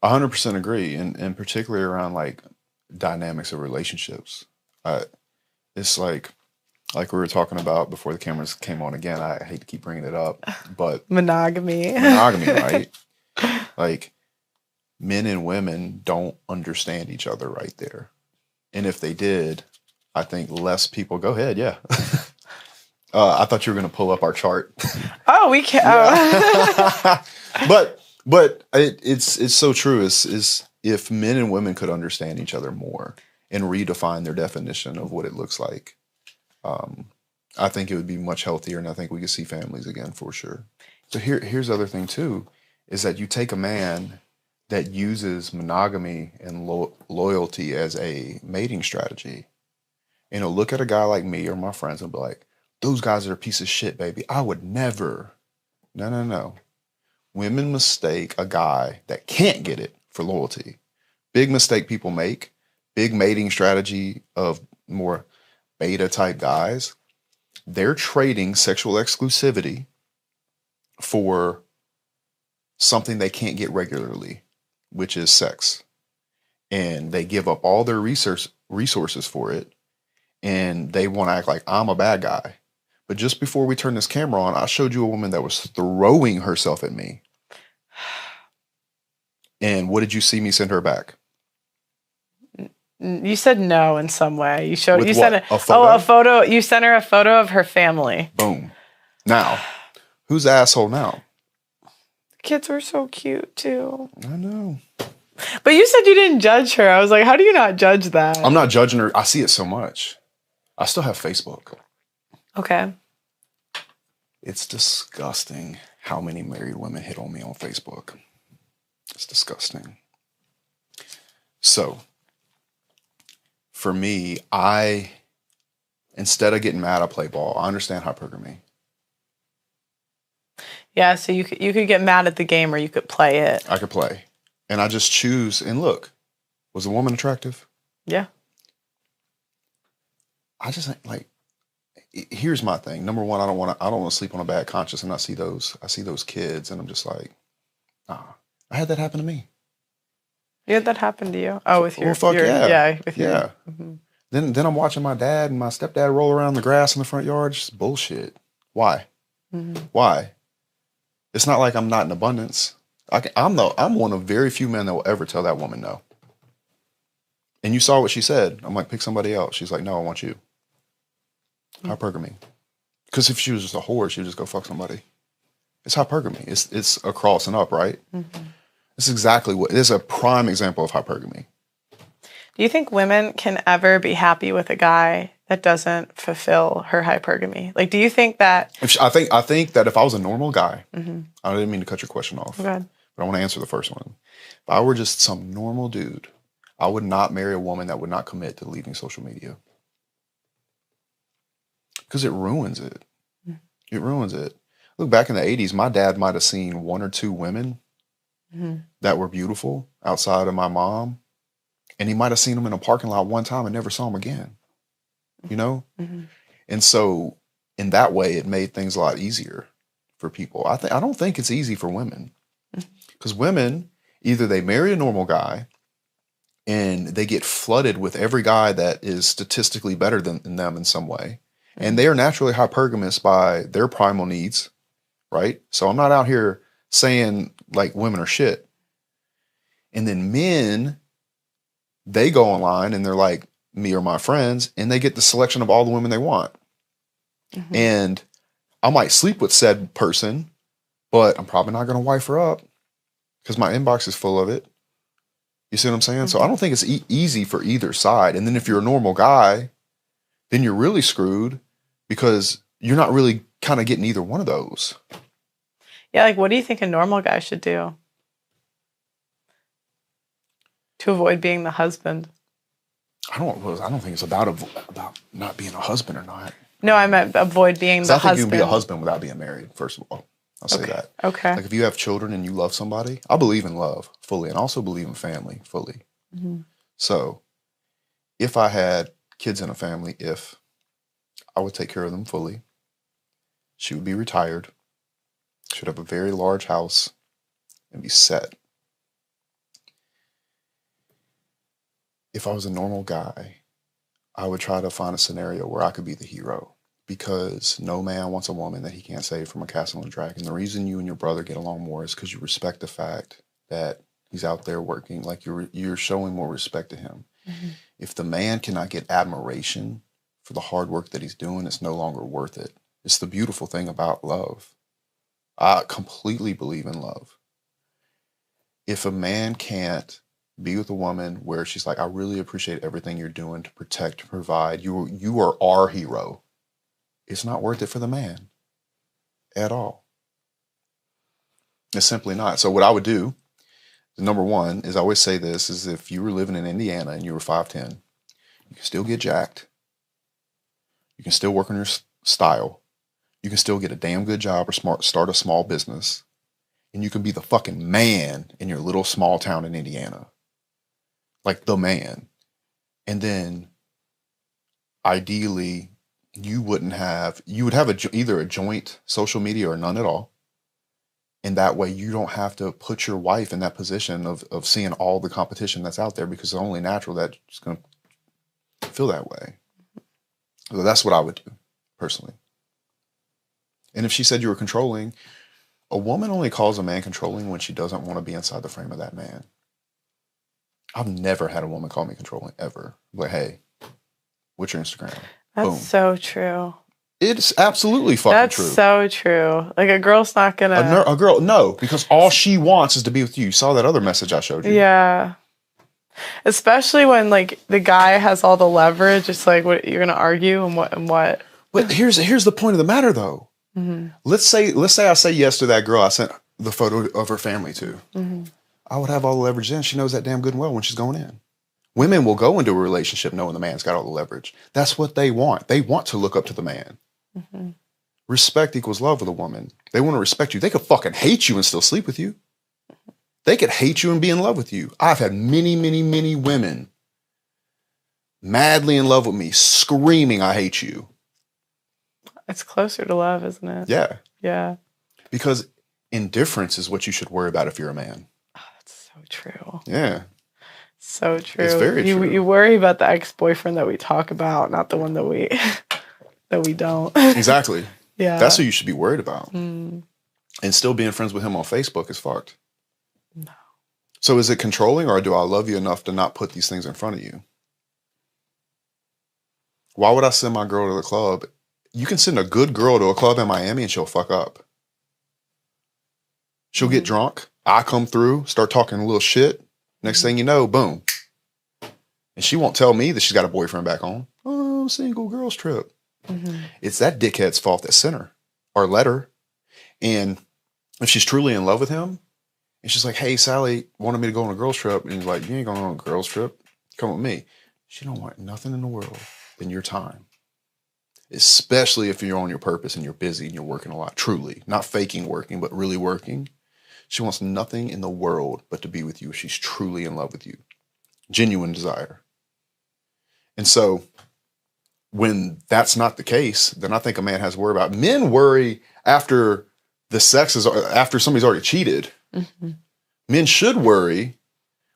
100% agree, and particularly around like dynamics of relationships. It's like we were talking about before the cameras came on again. I hate to keep bringing it up, but Monogamy, right? Like men and women don't understand each other right there, and if they did, I think less people. Go ahead, yeah. I thought you were going to pull up our chart. Oh, we can. Yeah. but it's so true. Is if men and women could understand each other more and redefine their definition of what it looks like, I think it would be much healthier, and I think we could see families again for sure. So here's the other thing too, is that you take a man that uses monogamy and loyalty as a mating strategy, and he'll look at a guy like me or my friends and be like, those guys are a piece of shit, baby. I would never. No. Women mistake a guy that can't get it for loyalty. Big mistake people make. Big mating strategy of more beta type guys. They're trading sexual exclusivity for something they can't get regularly, which is sex. And they give up all their resources for it. And they want to act like I'm a bad guy. But just before we turned this camera on, I showed you a woman that was throwing herself at me. And what did you see me send her back? You said no in some way. You showed. With You what? sent A photo? a photo. You sent her a photo of her family. Boom. Now, who's the asshole now? The kids were so cute too. I know. But you said you didn't judge her. I was like, how do you not judge that? I'm not judging her. I see it so much. I still have Facebook. Okay. It's disgusting how many married women hit on me on Facebook. It's disgusting. So, for me, instead of getting mad, I play ball. I understand hypergamy. Yeah, so you could get mad at the game or you could play it. I could play. And I just choose, and look, was the woman attractive? Yeah. I just like, here's my thing. Number one, I don't want to sleep on a bad conscience, and I see those kids, and I'm just like, nah. I had that happen to me. You had that happen to you? Oh, with your, well, fuck your yeah. with yeah. your, mm-hmm. Then I'm watching my dad and my stepdad roll around the grass in the front yard. Just bullshit. Why? Mm-hmm. Why? It's not like I'm not in abundance. I'm one of very few men that will ever tell that woman no. And you saw what she said. I'm like, pick somebody else. She's like, no, I want you. Mm-hmm. Hypergamy. Because if she was just a whore, she would just go fuck somebody. It's hypergamy. It's a cross and up, right? Mm-hmm. It's exactly what. It's a prime example of hypergamy. Do you think women can ever be happy with a guy that doesn't fulfill her hypergamy? Like, do you think that? I think that if I was a normal guy, mm-hmm. I didn't mean to cut your question off, but I want to answer the first one. If I were just some normal dude, I would not marry a woman that would not commit to leaving social media. Because it ruins it. Mm-hmm. It ruins it. Look, back in the 80s, my dad might have seen one or two women mm-hmm. that were beautiful outside of my mom. And he might have seen them in a parking lot one time and never saw them again. You know? Mm-hmm. And so in that way, it made things a lot easier for people. I don't think it's easy for women. Because women, either they marry a normal guy and they get flooded with every guy that is statistically better than them in some way. Mm-hmm. And they are naturally hypergamous by their primal needs, right? So I'm not out here saying like women are shit. And then men, they go online and they're like me or my friends, and they get the selection of all the women they want. Mm-hmm. And I might sleep with said person, but I'm probably not going to wife her up because my inbox is full of it. You see what I'm saying? Mm-hmm. So I don't think it's easy for either side. And then if you're a normal guy, then you're really screwed because you're not really kind of getting either one of those. Yeah, like what do you think a normal guy should do to avoid being the husband? I don't think it's about not being a husband or not. No, I meant avoid being the husband. I think you can be a husband without being married, first of all. I'll say that. Okay. Like if you have children and you love somebody, I believe in love fully and also believe in family fully. Mm-hmm. So if I had kids in a family, I would take care of them fully. She would be retired. Should have a very large house and be set. if I was a normal guy, I would try to find a scenario where I could be the hero, because no man wants a woman that he can't save from a castle and dragon. The reason you and your brother get along more is because you respect the fact that he's out there working. Like, you're showing more respect to him. Mm-hmm. If the man cannot get admiration for the hard work that he's doing, it's no longer worth it. It's the beautiful thing about love. I completely believe in love. If a man can't be with a woman where she's like, I really appreciate everything you're doing to protect, to provide, you are our hero, it's not worth it for the man at all. It's simply not. So what I would do, number one, is I always say this, is if you were living in Indiana and you were 5'10", you can still get jacked. You can still work on your style. You can still get a damn good job or start a small business. And you can be the fucking man in your little small town in Indiana. Like, the man. And then ideally you would have either a joint social media or none at all. And that way you don't have to put your wife in that position of seeing all the competition that's out there, because it's only natural that it's going to feel that way. So that's what I would do, personally. And if she said you were controlling, a woman only calls a man controlling when she doesn't want to be inside the frame of that man. I've never had a woman call me controlling, ever. Like, hey, what's your Instagram? That's Boom. so true. It's absolutely fucking true. That's so true. Like, a girl's not gonna... A girl, no, because all she wants is to be with you. You saw that other message I showed you. Yeah. Especially when, like, the guy has all the leverage. It's like, what, you're gonna argue and what? But here's the point of the matter, though. Mm-hmm. Let's say I say yes to that girl I sent the photo of her family to. Mm-hmm. I would have all the leverage then. She knows that damn good and well when she's going in. Women will go into a relationship knowing the man's got all the leverage. That's what they want. They want to look up to the man. Mm-hmm. Respect equals love with a woman. They want to respect you. They could fucking hate you and still sleep with you. They could hate you and be in love with you. I've had many, many, many women madly in love with me, screaming, I hate you. It's closer to love, isn't it? Yeah. Yeah. Because indifference is what you should worry about if you're a man. Oh, that's so true. Yeah. So true. It's very true. You worry about the ex-boyfriend that we talk about, not the one that we that we don't. Exactly. Yeah. That's who you should be worried about. Mm. And still being friends with him on Facebook is fucked. No. So is it controlling, or do I love you enough to not put these things in front of you? Why would I send my girl to the club? You can send a good girl to a club in Miami and she'll fuck up. She'll get drunk. I come through, start talking a little shit. Next thing you know, boom. And she won't tell me that she's got a boyfriend back home. Oh, single girls trip. Mm-hmm. It's that dickhead's fault that sent her or let her. And if she's truly in love with him, and she's like, hey, Sally wanted me to go on a girls trip. And he's like, you ain't going on a girls trip. Come with me. She don't want nothing in the world than your time. Especially if you're on your purpose and you're busy and you're working a lot. Truly. Not faking working, but really working. She wants nothing in the world but to be with you if she's truly in love with you. Genuine desire. And so when that's not the case, then I think a man has to worry about. Men worry after after somebody's already cheated. Mm-hmm. Men should worry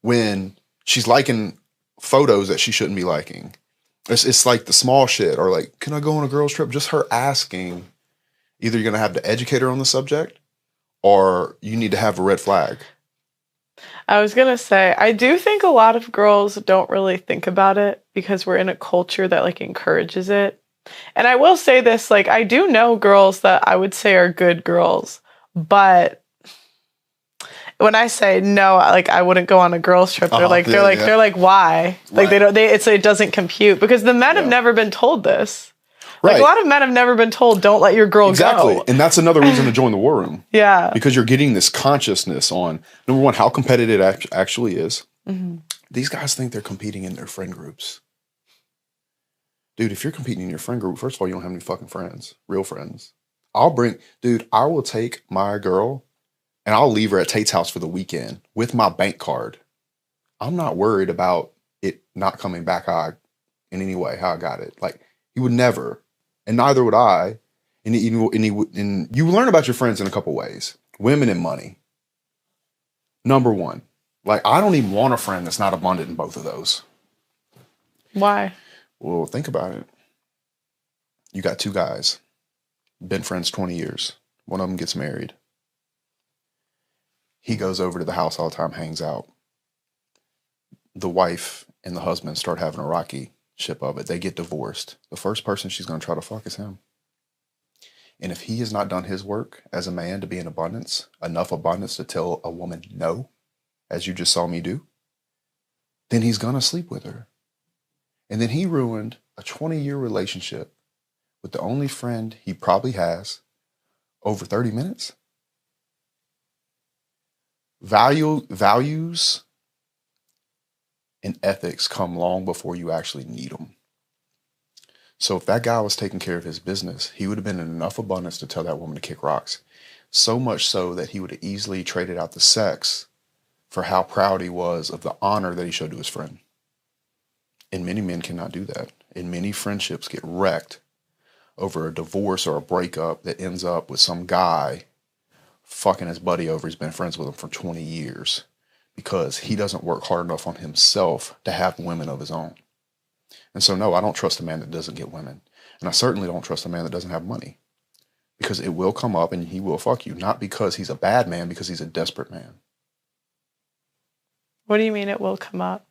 when she's liking photos that she shouldn't be liking. It's like the small shit, or like, can I go on a girls trip? Just her asking. Either you're going to have to educate her on the subject, or you need to have a red flag. I was going to say, I do think a lot of girls don't really think about it because we're in a culture that, like, encourages it. And I will say this, like, I do know girls that I would say are good girls, but when I say no, like, I wouldn't go on a girls trip, they're like, why? Like, right. It doesn't compute, because the men have never been told this. Like, right. A lot of men have never been told, don't let your girl go. And that's another reason to join the war room. Yeah. Because you're getting this consciousness on, number one, how competitive it actually is. Mm-hmm. These guys think they're competing in their friend groups. Dude, if you're competing in your friend group, first of all, you don't have any fucking friends, real friends. I will take my girl and I'll leave her at Tate's house for the weekend with my bank card. I'm not worried about it not coming back in any way, how I got it. Like, he would never, and neither would I. And you learn about your friends in a couple ways. Women and money. Number one, like, I don't even want a friend that's not abundant in both of those. Why? Well, think about it. You got two guys, been friends 20 years. One of them gets married. He goes over to the house all the time, hangs out. The wife and the husband start having a rocky ship of it. They get divorced. The first person she's going to try to fuck is him. And if he has not done his work as a man to be in abundance, enough abundance to tell a woman no, as you just saw me do, then he's going to sleep with her. And then he ruined a 20-year relationship with the only friend he probably has over 30 minutes. Values and ethics come long before you actually need them. So if that guy was taking care of his business, he would have been in enough abundance to tell that woman to kick rocks. So much so that he would have easily traded out the sex for how proud he was of the honor that he showed to his friend. And many men cannot do that. And many friendships get wrecked over a divorce or a breakup that ends up with some guy fucking his buddy over. He's been friends with him for 20 years because he doesn't work hard enough on himself to have women of his own. And so, no, I don't trust a man that doesn't get women. And I certainly don't trust a man that doesn't have money, because it will come up and he will fuck you. Not because he's a bad man, because he's a desperate man. What do you mean it will come up?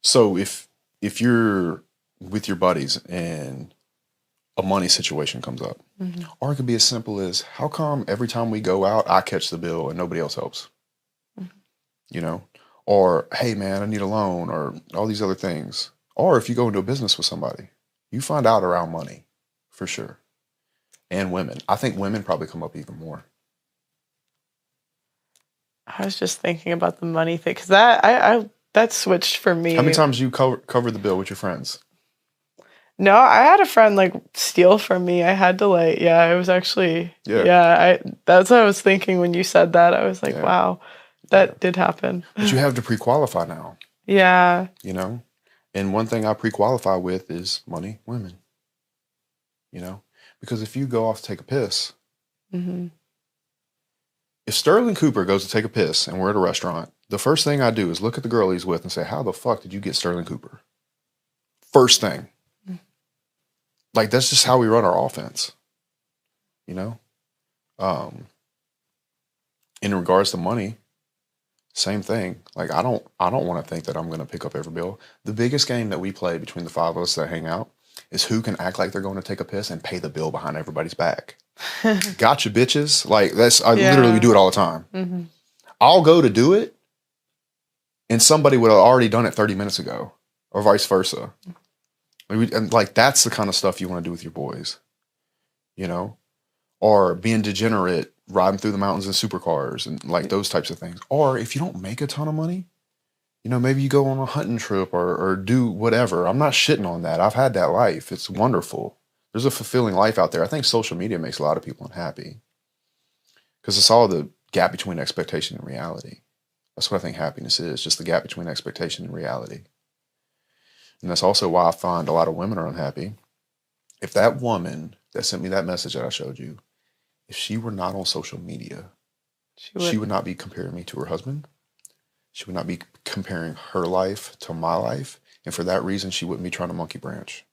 So if you're with your buddies and a money situation comes up, or it could be as simple as, how come every time we go out, I catch the bill and nobody else helps? You know? Or, hey man, I need a loan, or all these other things. Or if you go into a business with somebody, you find out around money, for sure. And women. I think women probably come up even more. I was just thinking about the money thing, because that switched for me. How many times you covered the bill with your friends? No, I had a friend like steal from me. I had to it was actually, that's what I was thinking when you said that. I was like, wow, that did happen. But you have to pre-qualify now. Yeah. You know? And one thing I pre-qualify with is money, women. You know? Because if you go off to take a piss, if Sterling Cooper goes to take a piss and we're at a restaurant, the first thing I do is look at the girl he's with and say, how the fuck did you get Sterling Cooper? First thing. Like, that's just how we run our offense. You know? In regards to money, same thing. Like, I don't want to think that I'm going to pick up every bill. The biggest game that we play between the five of us that hang out is who can act like they're going to take a piss and pay the bill behind everybody's back. Gotcha, bitches. Like, I literally do it all the time. I'll go to do it, and somebody would have already done it 30 minutes ago, or vice versa. And like, that's the kind of stuff you want to do with your boys, you know? Or being degenerate, riding through the mountains in supercars and like those types of things. Or if you don't make a ton of money, you know, maybe you go on a hunting trip or do whatever. I'm not shitting on that. I've had that life. It's wonderful. There's a fulfilling life out there. I think social media makes a lot of people unhappy because it's all the gap between expectation and reality. That's what I think happiness is, just the gap between expectation and reality. And that's also why I find a lot of women are unhappy. If that woman that sent me that message that I showed you, if she were not on social media, she would not be comparing me to her husband. She would not be comparing her life to my life. And for that reason, she wouldn't be trying to monkey branch.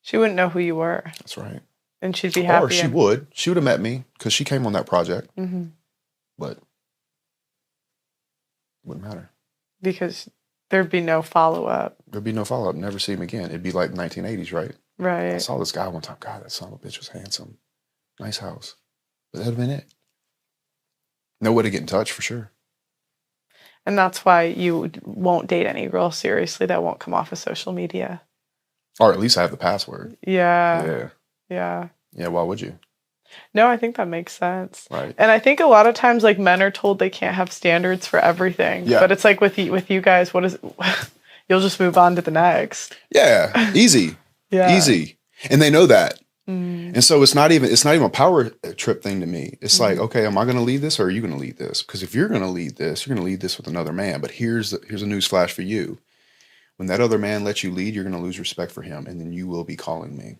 She wouldn't know who you were. That's right. And she'd be happy. Or she would. She would have met me because she came on that project. But it wouldn't matter. Because there'd be no follow-up. There'd be no follow-up. Never see him again. It'd be like 1980s, right? Right. I saw this guy one time. God, that son of a bitch was handsome. Nice house. But that'd have been it. No way to get in touch, for sure. And that's why you won't date any girl seriously that won't come off of social media. Or at least I have the password. Yeah. Yeah, why would you? No, I think that makes sense. Right. And I think a lot of times, like, men are told they can't have standards for everything. Yeah. But it's like with you guys, what is you'll just move on to the next. Yeah, easy. Easy. And they know that. And so it's not even a power trip thing to me. It's like, okay, am I going to lead this or are you going to lead this? Because if you're going to lead this, you're going to lead this with another man. But here's a news flash for you. When that other man lets you lead, you're going to lose respect for him, and then you will be calling me.